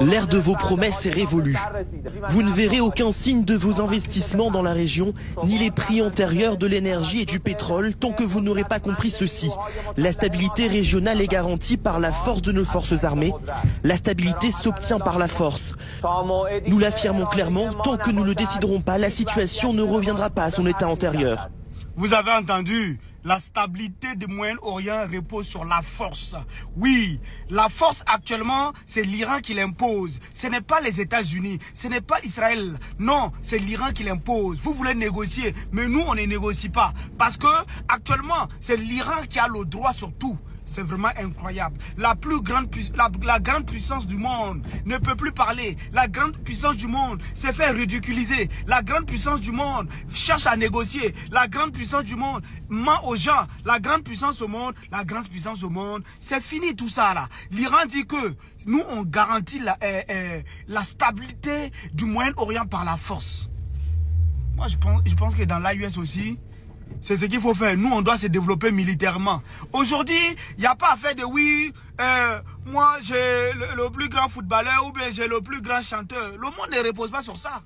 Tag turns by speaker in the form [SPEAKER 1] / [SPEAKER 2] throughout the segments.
[SPEAKER 1] L'ère de vos promesses est révolue. Vous ne verrez aucun signe de vos investissements dans la région, ni les prix antérieurs de l'énergie et du pétrole, tant que vous n'aurez pas compris ceci. La stabilité régionale est garantie par la force de nos forces armées. La stabilité s'obtient par la force. Nous l'affirmons clairement, tant que nous ne le déciderons pas, la situation ne reviendra pas à son état antérieur.
[SPEAKER 2] Vous avez entendu, la stabilité du Moyen-Orient repose sur la force. Oui, la force actuellement, c'est l'Iran qui l'impose. Ce n'est pas les États-Unis, ce n'est pas Israël. Non, c'est l'Iran qui l'impose. Vous voulez négocier, mais nous, on ne négocie pas. Parce que actuellement, c'est l'Iran qui a le droit sur tout. C'est vraiment incroyable. La grande puissance du monde ne peut plus parler. La grande puissance du monde s'est fait ridiculiser. La grande puissance du monde cherche à négocier. La grande puissance du monde ment aux gens. La grande puissance au monde, c'est fini tout ça là. L'Iran dit que nous on garantit la stabilité du Moyen-Orient par la force. Moi je pense que dans l'AUS aussi, c'est ce qu'il faut faire. Nous, on doit se développer militairement. Aujourd'hui, il n'y a pas à faire de oui, moi j'ai le plus grand footballeur ou bien j'ai le plus grand chanteur. Le monde ne repose pas sur ça.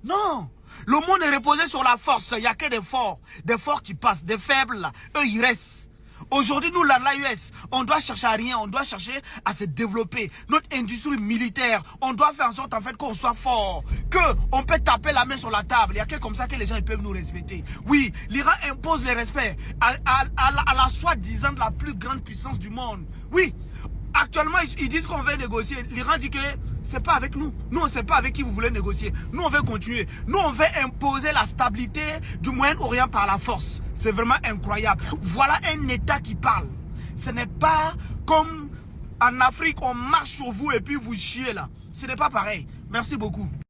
[SPEAKER 2] Non. Le monde est reposé sur la force. Il n'y a que des forts qui passent, des faibles là. Eux, ils restent. Aujourd'hui, nous, l'AUS, on doit chercher à rien, on doit chercher à se développer. Notre industrie militaire, on doit faire en sorte en fait qu'on soit fort, qu'on peut taper la main sur la table. Il n'y a que comme ça que les gens ils peuvent nous respecter. Oui, l'Iran impose le respect à la soi-disant la plus grande puissance du monde. Oui, actuellement, ils disent qu'on veut négocier. L'Iran dit que c'est pas avec nous. Nous, on ne sait pas avec qui vous voulez négocier. Nous, on veut continuer. Nous, on veut imposer la stabilité du Moyen-Orient par la force. C'est vraiment incroyable. Voilà un État qui parle. Ce n'est pas comme en Afrique, on marche sur vous et puis vous chiez là. Ce n'est pas pareil. Merci beaucoup.